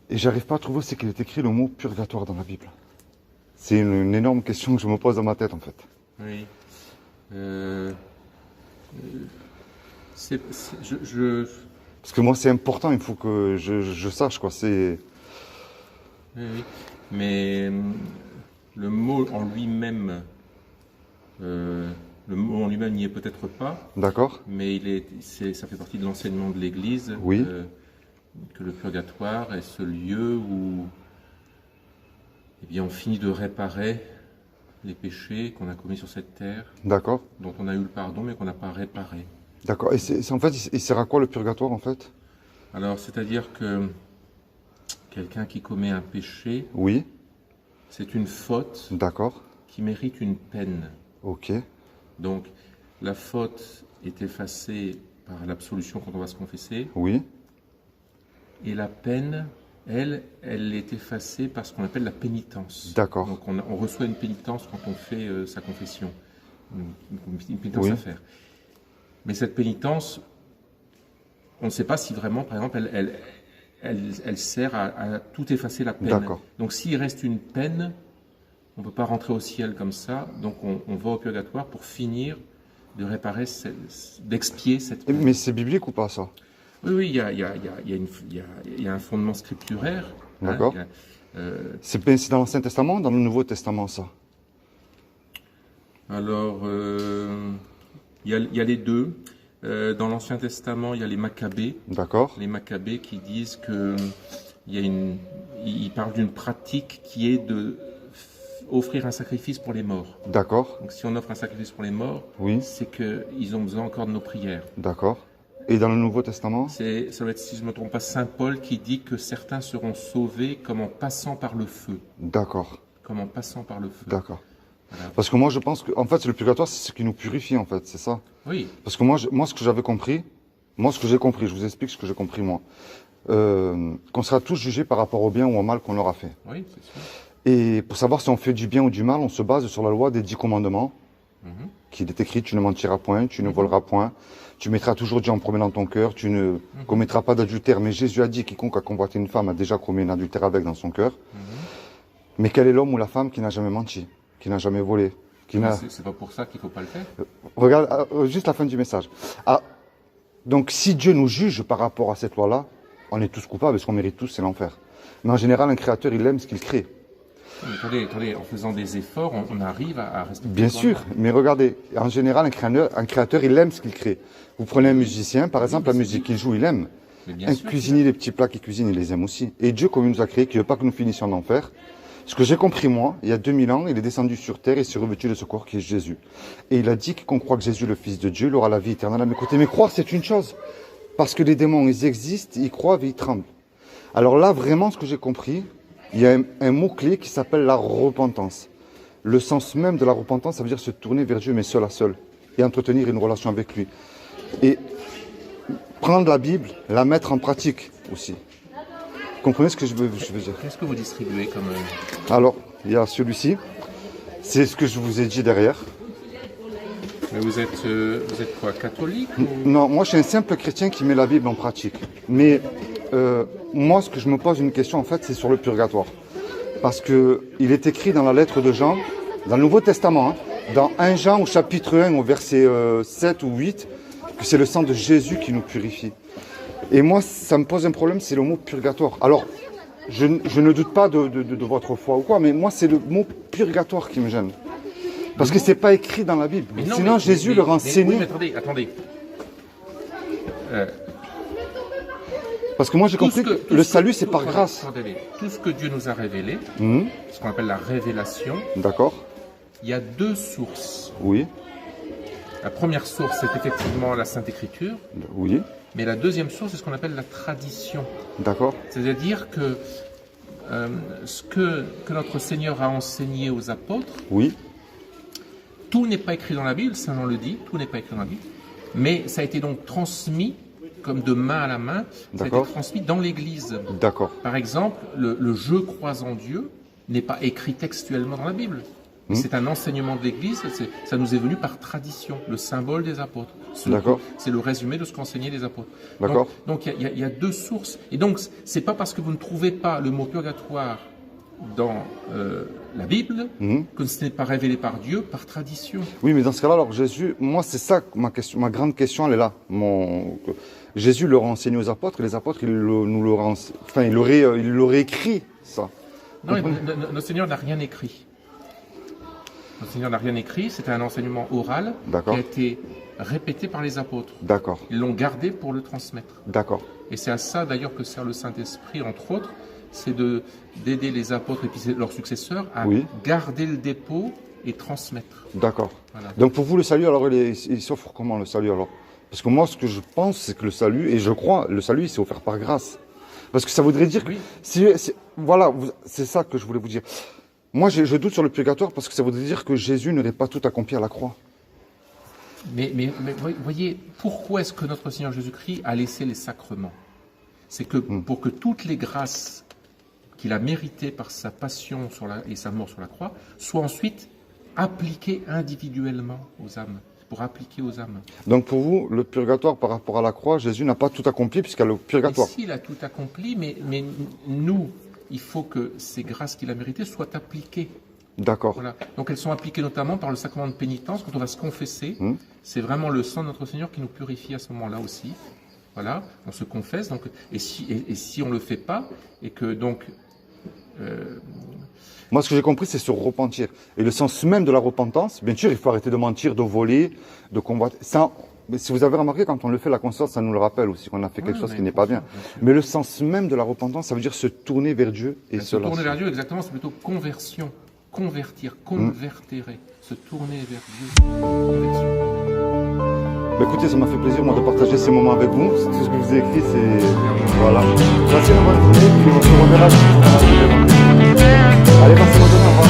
Et j'arrive pas à trouver où c'est qu'il est écrit le mot purgatoire dans la Bible. C'est une énorme question que je me pose dans ma tête, en fait. Oui. Parce que moi, c'est important, il faut que je sache, quoi. C'est... Oui, oui. Mais le mot en lui-même, n'y est peut-être pas. D'accord. Mais ça fait partie de l'enseignement de l'Église. Oui. Que le purgatoire est ce lieu où, eh bien, on finit de réparer les péchés qu'on a commis sur cette terre. D'accord. Dont on a eu le pardon, mais qu'on n'a pas réparé. D'accord. Et en fait, il sert à quoi le purgatoire, en fait? Alors, c'est-à-dire que quelqu'un qui commet un péché, oui, c'est une faute, d'accord, qui mérite une peine. Ok. Donc, la faute est effacée par l'absolution quand on va se confesser. Oui. Et la peine, elle est effacée par ce qu'on appelle la pénitence. D'accord. Donc, on reçoit une pénitence quand on fait sa confession. Une pénitence à faire. Mais cette pénitence, on ne sait pas si vraiment, par exemple, elle sert à tout effacer la peine. D'accord. Donc s'il reste une peine, on ne peut pas rentrer au ciel comme ça, donc on va au purgatoire pour finir de réparer, d'expier cette peine. Mais c'est biblique ou pas, ça? Oui, il y a un fondement scripturaire. D'accord. C'est dans l'Ancien Testament ou dans le Nouveau Testament, ça? Alors, il y a les deux. Dans l'Ancien Testament, il y a les Maccabées. D'accord. Les Maccabées qui disent que ils parlent d'une pratique qui est de offrir un sacrifice pour les morts. D'accord. Donc si on offre un sacrifice pour les morts, c'est qu'ils ont besoin encore de nos prières. D'accord. Et dans le Nouveau Testament? Ça doit être, si je ne me trompe pas, Saint Paul qui dit que certains seront sauvés comme en passant par le feu. D'accord. Comme en passant par le feu. D'accord. Voilà. Parce que moi, je pense que, en fait, le purgatoire, c'est ce qui nous purifie, en fait, c'est ça? Oui. Parce que moi, ce que j'avais compris, je vous explique ce que j'ai compris, moi. Qu'on sera tous jugés par rapport au bien ou au mal qu'on leur a fait. Oui, c'est sûr. Et pour savoir si on fait du bien ou du mal, on se base sur la loi des 10 commandements, qui est écrit, tu ne mentiras point, tu ne voleras point, tu mettras toujours Dieu en premier dans ton cœur, tu ne commettras pas d'adultère. Mais Jésus a dit, quiconque a convoité une femme a déjà commis un adultère avec dans son cœur. Mais quel est l'homme ou la femme qui n'a jamais menti, qui n'a jamais volé, C'est pas pour ça qu'il ne faut pas le faire. Regarde, juste la fin du message. Donc si Dieu nous juge par rapport à cette loi-là, on est tous coupables, parce qu'on mérite tous, c'est l'enfer. Mais en général, un créateur, il aime ce qu'il crée. Mais attendez, en faisant des efforts, on arrive à respecter. Bien sûr, mais regardez, en général, un créateur, il aime ce qu'il crée. Vous prenez un musicien, par exemple, la musique qu'il joue, il aime. Un cuisinier, les petits plats qu'il cuisine, il les aime aussi. Et Dieu, comme il nous a créés, qui ne veut pas que nous finissions en enfer, ce que j'ai compris, moi, il y a 2000 ans, il est descendu sur terre et s'est revêtu de ce corps qui est Jésus. Et il a dit qu'on croit que Jésus, le Fils de Dieu, il aura la vie éternelle. Mais écoutez, mais croire, c'est une chose. Parce que les démons, ils existent, ils croient et ils tremblent. Alors là, vraiment, ce que j'ai compris, il y a un mot-clé qui s'appelle la repentance. Le sens même de la repentance, ça veut dire se tourner vers Dieu, mais seul à seul. Et entretenir une relation avec lui. Et prendre la Bible, la mettre en pratique aussi. Vous comprenez ce que je veux dire? Qu'est-ce que vous distribuez comme... Alors, il y a celui-ci. C'est ce que je vous ai dit derrière. Mais vous êtes quoi, catholique ou... Non, moi je suis un simple chrétien qui met la Bible en pratique. Mais moi, ce que je me pose une question, en fait, c'est sur le purgatoire. Parce que il est écrit dans la lettre de Jean, dans le Nouveau Testament, dans 1 Jean au chapitre 1, au verset 7 ou 8, que c'est le sang de Jésus qui nous purifie. Et moi, ça me pose un problème, c'est le mot purgatoire. Alors, je ne doute pas de votre foi ou quoi, mais moi, c'est le mot purgatoire qui me gêne. Parce que c'est pas écrit dans la Bible. Non, sinon, Jésus le renseignait. Oui, mais attendez. Parce que moi, j'ai compris que le salut, c'est par grâce. Tout ce que Dieu nous a révélé, ce qu'on appelle la révélation, d'accord, il y a 2 sources. Oui. La première source, c'est effectivement la Sainte Écriture. Oui. Mais la deuxième source, c'est ce qu'on appelle la tradition. D'accord. C'est-à-dire que ce que notre Seigneur a enseigné aux apôtres, oui, tout n'est pas écrit dans la Bible, Saint Jean le dit, tout n'est pas écrit dans la Bible, mais ça a été donc transmis comme de main à la main, ça a été transmis dans l'Église. D'accord. Par exemple, le « je crois en Dieu » n'est pas écrit textuellement dans la Bible. C'est un enseignement de l'Église, ça nous est venu par tradition, le symbole des apôtres. D'accord. C'est le résumé de ce qu'enseignaient les apôtres. D'accord. Donc il y a deux sources. Et donc, c'est pas parce que vous ne trouvez pas le mot purgatoire dans la Bible que ce n'est pas révélé par Dieu, par tradition. Oui, mais dans ce cas-là, alors Jésus, moi c'est ça ma question, ma grande question, elle est là. Jésus leur a enseigné aux apôtres, et les apôtres, il l'aurait écrit, ça. Non, notre Seigneur n'a rien écrit. Notre Seigneur n'a rien écrit, c'était un enseignement oral qui a été répété par les apôtres. D'accord. Ils l'ont gardé pour le transmettre. D'accord. Et c'est à ça d'ailleurs que sert le Saint-Esprit, entre autres, c'est d'aider les apôtres et puis leurs successeurs à garder le dépôt et transmettre. D'accord. Voilà. Donc pour vous, le salut, alors il s'offre comment, le salut alors? Parce que moi, ce que je pense, c'est que le salut, et je crois, le salut, il s'est offert par grâce. Parce que ça voudrait dire que... Voilà, c'est ça que je voulais vous dire. Moi, je doute sur le purgatoire parce que ça voudrait dire que Jésus n'aurait pas tout accompli à la croix. Mais voyez, pourquoi est-ce que notre Seigneur Jésus-Christ a laissé les sacrements? C'est que pour que toutes les grâces qu'il a méritées par sa passion et sa mort sur la croix soient ensuite appliquées individuellement aux âmes, pour appliquer aux âmes. Donc pour vous, le purgatoire par rapport à la croix, Jésus n'a pas tout accompli puisqu'il y a le purgatoire. Ici, il a tout accompli, mais nous, il faut que ces grâces qu'il a méritées soient appliquées. D'accord. Voilà. Donc elles sont appliquées notamment par le sacrement de pénitence, quand on va se confesser. C'est vraiment le sang de notre Seigneur qui nous purifie à ce moment-là aussi. Voilà, on se confesse. Donc, et si on ne le fait pas, et que donc... Moi, ce que j'ai compris, c'est se repentir. Et le sens même de la repentance, bien sûr, il faut arrêter de mentir, de voler, de combattre. Ça, mais si vous avez remarqué, quand on le fait, la conscience, ça nous le rappelle aussi qu'on a fait quelque chose qui n'est pas bien. Mais le sens même de la repentance, ça veut dire se tourner vers Dieu et se tourner vers Dieu, exactement, c'est plutôt conversion, convertir, convertérer, se tourner vers Dieu. Bah, écoutez, ça m'a fait plaisir, moi, de partager ces moments avec vous. Tout ce que je vous ai écrit, c'est... Voilà. Passez une bonne journée, puis on se reverra. Allez, passez une bonne journée, au revoir.